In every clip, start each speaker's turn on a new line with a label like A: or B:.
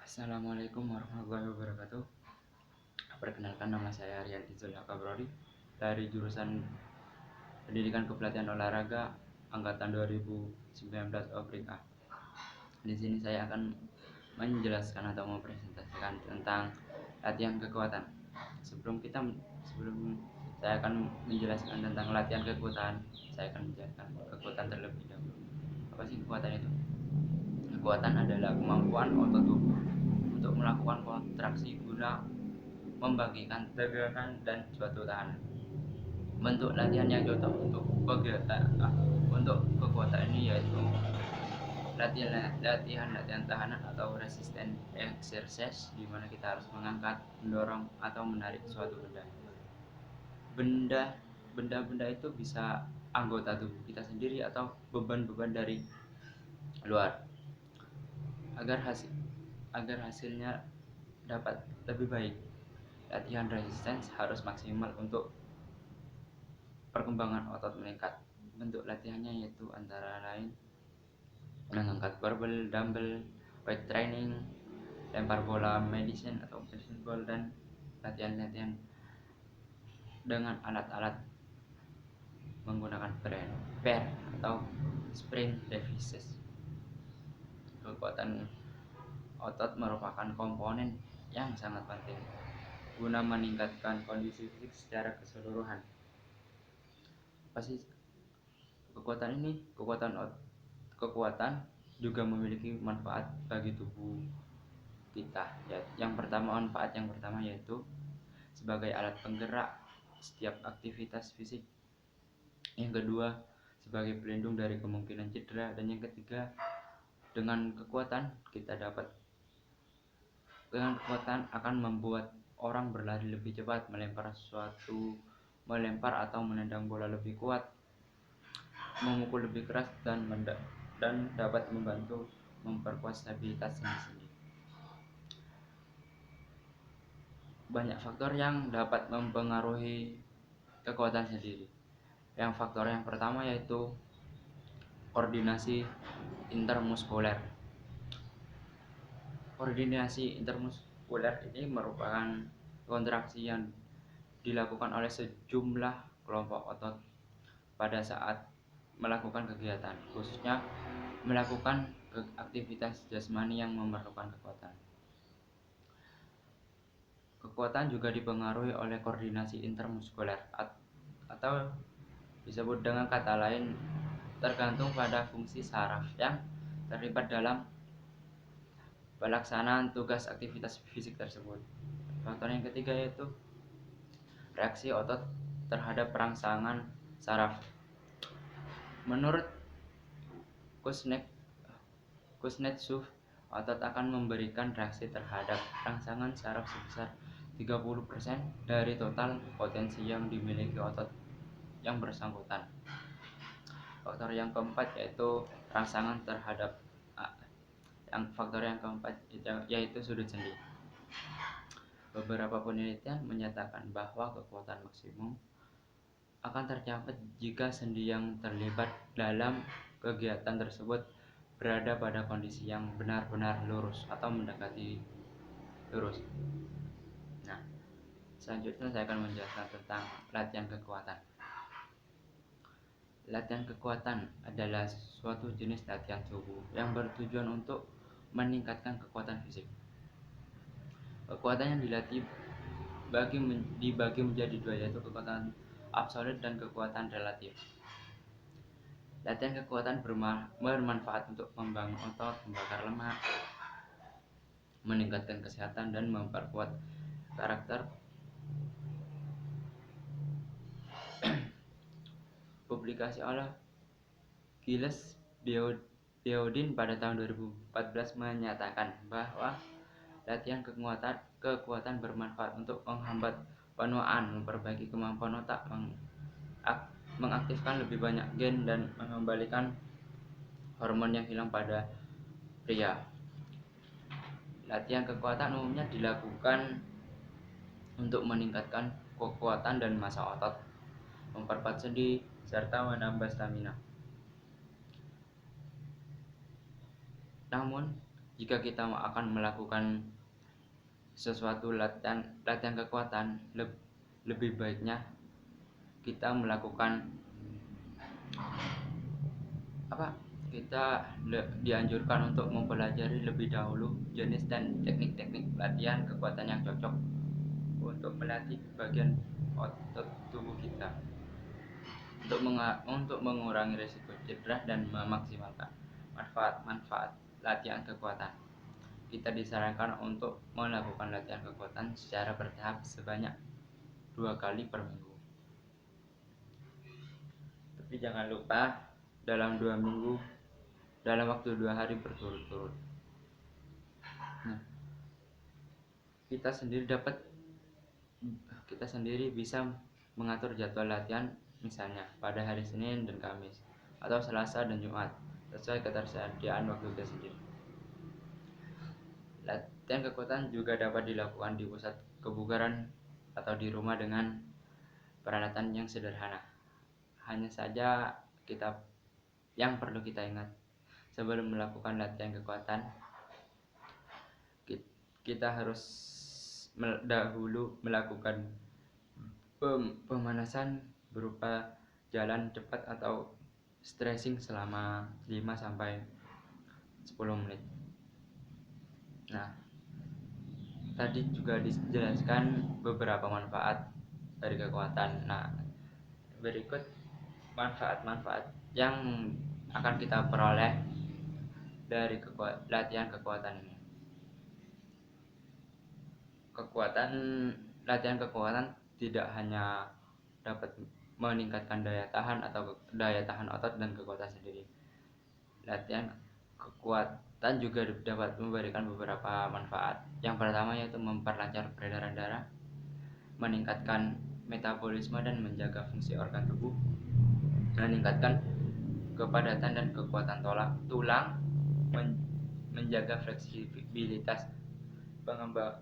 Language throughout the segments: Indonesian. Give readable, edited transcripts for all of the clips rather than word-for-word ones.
A: Assalamualaikum warahmatullahi wabarakatuh. Perkenalkan, nama saya Rian Izul Kabrori dari jurusan Pendidikan Kepelatihan Olahraga angkatan 2019 Oprik A. Di sini saya akan menjelaskan atau mempresentasikan tentang latihan kekuatan. Sebelum saya akan menjelaskan tentang latihan kekuatan, saya akan menjelaskan kekuatan terlebih dahulu. Apa sih kekuatan itu? Kekuatan adalah kemampuan otot tubuh untuk melakukan kontraksi guna membagikan tegangan dan suatu tahanan. Bentuk latihan yang cocok untuk kekuatan ini yaitu latihan tahanan atau resistance exercise, di mana kita harus mengangkat, mendorong atau menarik suatu benda itu bisa anggota tubuh kita sendiri atau beban-beban dari luar. Agar hasilnya dapat lebih baik, latihan resistance harus maksimal untuk perkembangan otot meningkat. Bentuk latihannya yaitu antara lain mengangkat barbel, dumbbell, weight training, lempar bola medicine ball, dan latihan-latihan dengan alat-alat menggunakan pair atau spring devices. Kekuatan otot merupakan komponen yang sangat penting guna meningkatkan kondisi fisik secara keseluruhan. Apa sih kekuatan ini? Kekuatan juga memiliki manfaat bagi tubuh kita. Manfaat yang pertama yaitu sebagai alat penggerak setiap aktivitas fisik. Yang kedua, sebagai pelindung dari kemungkinan cedera. Dan yang ketiga, dengan kekuatan akan membuat orang berlari lebih cepat, melempar atau menendang bola lebih kuat, memukul lebih keras, dan dapat membantu memperkuat stabilitas sendi-sendi. Banyak faktor yang dapat mempengaruhi kekuatan sendiri. Faktor yang pertama yaitu koordinasi intermuskuler. Koordinasi intermuskuler ini merupakan kontraksi yang dilakukan oleh sejumlah kelompok otot pada saat melakukan kegiatan, khususnya melakukan aktivitas jasmani yang memerlukan kekuatan. Kekuatan juga dipengaruhi oleh koordinasi intermuskuler, atau disebut dengan kata lain tergantung pada fungsi saraf yang terlibat dalam pelaksanaan tugas aktivitas fisik tersebut. Faktor yang ketiga yaitu reaksi otot terhadap perangsangan saraf. Menurut Kuznetsov, otot akan memberikan reaksi terhadap rangsangan saraf sebesar 30% dari total potensi yang dimiliki otot yang bersangkutan. Faktor yang keempat yaitu yaitu sudut sendi. Beberapa penelitian menyatakan bahwa kekuatan maksimum akan tercapai jika sendi yang terlibat dalam kegiatan tersebut berada pada kondisi yang benar-benar lurus atau mendekati lurus. Nah, selanjutnya saya akan menjelaskan tentang latihan kekuatan. Latihan kekuatan adalah suatu jenis latihan tubuh yang bertujuan untuk meningkatkan kekuatan fisik. Kekuatan yang dilatih dibagi menjadi dua, yaitu kekuatan absolut dan kekuatan relatif. Latihan kekuatan bermanfaat untuk membangun otot, membakar lemak, meningkatkan kesehatan, dan memperkuat karakter. Publikasi oleh Gilles Biodin pada tahun 2014 menyatakan bahwa latihan kekuatan bermanfaat untuk menghambat penuaan, memperbaiki kemampuan otak, mengaktifkan lebih banyak gen, dan mengembalikan hormon yang hilang pada pria. Latihan kekuatan umumnya dilakukan untuk meningkatkan kekuatan dan massa otot, memperkuat sendi, serta menambah stamina. Namun, jika kita akan melakukan sesuatu latihan kekuatan, lebih baiknya kita melakukan kita dianjurkan untuk mempelajari lebih dahulu jenis dan teknik-teknik latihan kekuatan yang cocok untuk melatih bagian otot tubuh kita untuk mengurangi risiko cedera dan memaksimalkan manfaat latihan kekuatan. Kita disarankan untuk melakukan latihan kekuatan secara bertahap sebanyak 2 kali per minggu. Tapi jangan lupa dalam 2 minggu, dalam waktu 2 hari berturut-turut. Nah, kita sendiri bisa mengatur jadwal latihan, misalnya pada hari Senin dan Kamis atau Selasa dan Jumat, sesuai ketersediaan waktu kita sendiri. Latihan kekuatan juga dapat dilakukan di pusat kebugaran atau di rumah dengan peralatan yang sederhana. Hanya saja yang perlu kita ingat sebelum melakukan latihan kekuatan, kita harus dahulu melakukan pemanasan berupa jalan cepat atau stretching selama 5-10 menit. Nah, tadi juga dijelaskan beberapa manfaat dari kekuatan. Nah, berikut manfaat-manfaat yang akan kita peroleh dari latihan kekuatan ini. Latihan kekuatan tidak hanya dapat meningkatkan daya tahan otot dan kekuatan sendiri. Latihan kekuatan juga dapat memberikan beberapa manfaat. Yang pertama yaitu memperlancar peredaran darah, meningkatkan metabolisme dan menjaga fungsi organ tubuh, meningkatkan kepadatan dan kekuatan tulang, menjaga fleksibilitas,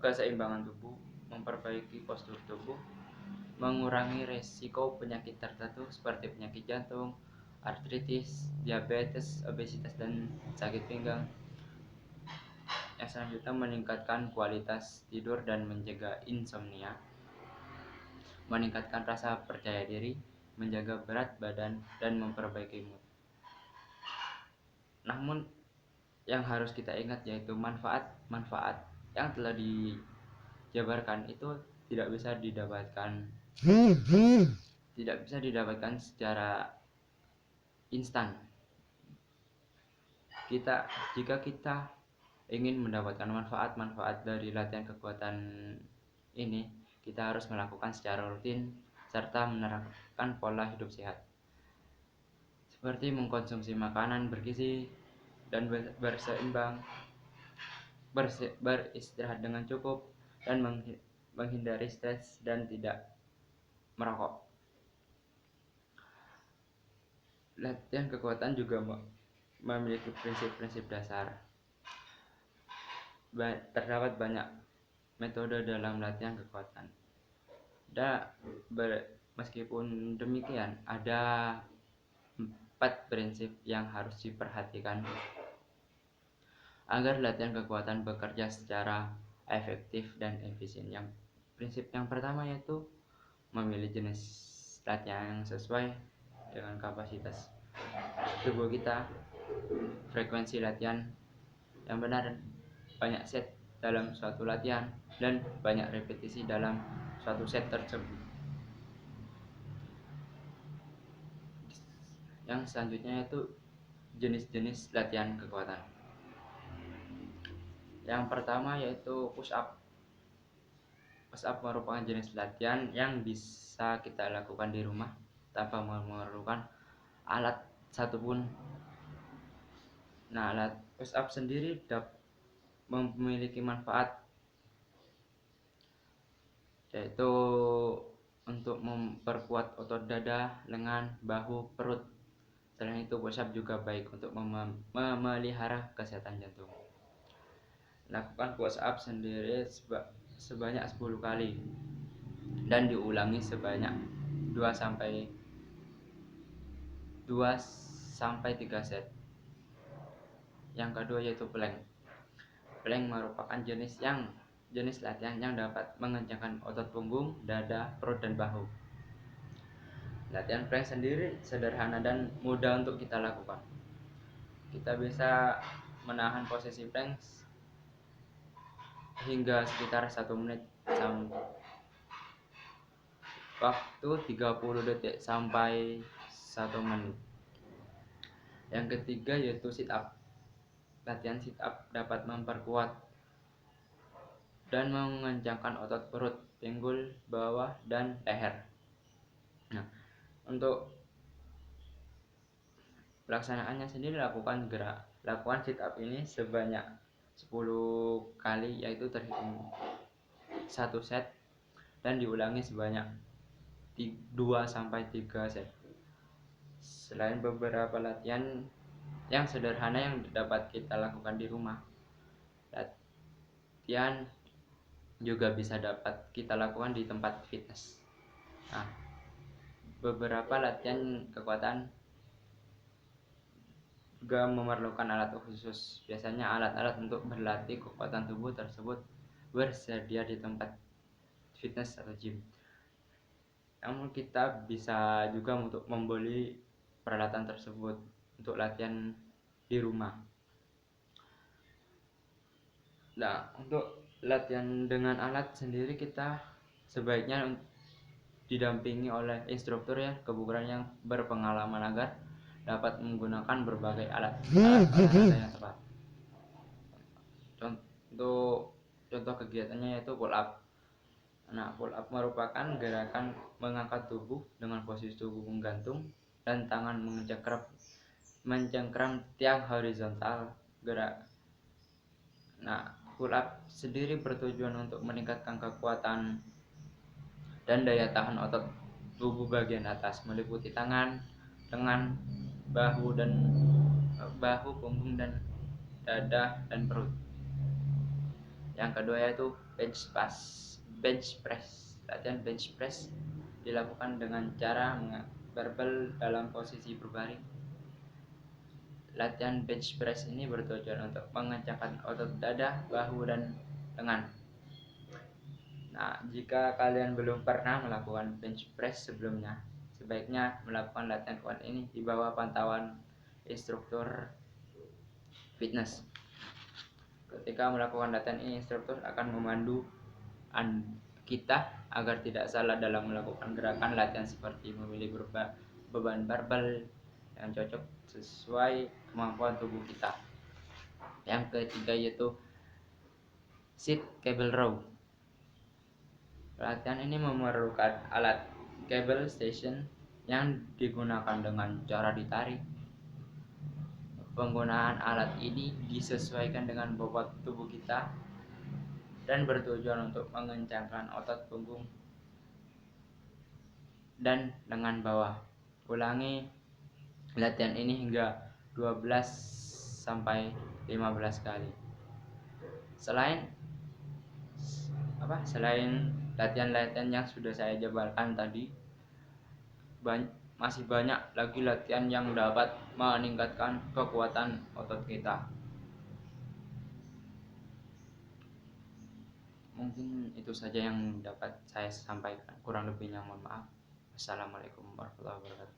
A: keseimbangan tubuh, memperbaiki postur tubuh, mengurangi resiko penyakit tertentu seperti penyakit jantung, artritis, diabetes, obesitas, dan sakit pinggang. Yang selanjutnya meningkatkan kualitas tidur dan mencegah insomnia, meningkatkan rasa percaya diri, menjaga berat badan, dan memperbaiki mood. Namun yang harus kita ingat yaitu manfaat yang telah dijabarkan itu tidak bisa didapatkan secara instan. Jika kita ingin mendapatkan manfaat dari latihan kekuatan ini, kita harus melakukan secara rutin serta menerapkan pola hidup sehat, seperti mengkonsumsi makanan bergizi dan berseimbang, beristirahat dengan cukup, dan menghindari stres dan tidak merokok. Latihan kekuatan juga memiliki prinsip-prinsip dasar. Terdapat banyak metode dalam latihan kekuatan. Meskipun demikian, ada 4 prinsip yang harus diperhatikan agar latihan kekuatan bekerja secara efektif dan efisien. Prinsip yang pertama yaitu memilih jenis latihan yang sesuai dengan kapasitas tubuh kita, frekuensi latihan yang benar, banyak set dalam suatu latihan, dan banyak repetisi dalam suatu set tersebut. Yang selanjutnya yaitu jenis-jenis latihan kekuatan. Yang pertama yaitu push up. Push up merupakan jenis latihan yang bisa kita lakukan di rumah tanpa memerlukan alat satupun. Nah, alat push up sendiri memiliki manfaat yaitu untuk memperkuat otot dada, lengan, bahu, perut. Selain itu, push up juga baik untuk memelihara kesehatan jantung. Lakukan push up sendiri sebanyak 10 kali dan diulangi sebanyak 2 sampai 3 set. Yang kedua yaitu plank. Plank merupakan jenis latihan yang dapat mengencangkan otot punggung, dada, perut, dan bahu. Latihan plank sendiri sederhana dan mudah untuk kita lakukan. Kita bisa menahan posisi plank hingga sekitar 1 menit waktu 30 detik sampai 1 menit. Yang ketiga yaitu sit up. Latihan sit up dapat memperkuat dan mengencangkan otot perut, pinggul, bawah, dan leher. Nah, untuk pelaksanaannya sendiri lakukan sit up ini sebanyak 10 kali, yaitu terhitung 1 set dan diulangi sebanyak 2-3 set. Selain beberapa latihan yang sederhana yang dapat kita lakukan di rumah, latihan juga bisa dapat kita lakukan di tempat fitness. Nah, beberapa latihan kekuatan juga memerlukan alat khusus. Biasanya alat-alat untuk berlatih kekuatan tubuh tersebut bersedia di tempat fitness atau gym. Namun kita bisa juga untuk membeli peralatan tersebut untuk latihan di rumah. Nah, untuk latihan dengan alat sendiri kita sebaiknya didampingi oleh instruktur ya, kebugaran yang berpengalaman agar dapat menggunakan berbagai alat olahraga yang tepat. Contoh kegiatannya yaitu pull up. Nah, pull up merupakan gerakan mengangkat tubuh dengan posisi tubuh menggantung dan tangan mencengkram tiang horizontal gerak. Nah, pull up sendiri bertujuan untuk meningkatkan kekuatan dan daya tahan otot tubuh bagian atas, meliputi tangan, lengan, bahu, punggung, dan dada dan perut. Yang kedua yaitu bench press. Latihan bench press dilakukan dengan cara barbel dalam posisi berbaring. Latihan bench press ini bertujuan untuk mengencangkan otot dada, bahu, dan lengan. Nah, jika kalian belum pernah melakukan bench press sebelumnya, sebaiknya melakukan latihan kuat ini di bawah pantauan instruktur fitness. Ketika melakukan latihan ini, instruktur akan memandu kita agar tidak salah dalam melakukan gerakan latihan seperti memilih beban barbel yang cocok sesuai kemampuan tubuh kita. Yang ketiga yaitu sit cable row. Latihan ini memerlukan alat cable station yang digunakan dengan cara ditarik. Penggunaan alat ini disesuaikan dengan bobot tubuh kita dan bertujuan untuk mengencangkan otot punggung dan lengan bawah. Ulangi latihan ini hingga 12-15 kali. Selain latihan-latihan yang sudah saya jabarkan tadi, masih banyak lagi latihan yang dapat meningkatkan kekuatan otot kita. Mungkin itu saja yang dapat saya sampaikan, kurang lebihnya mohon maaf. Assalamualaikum warahmatullahi wabarakatuh.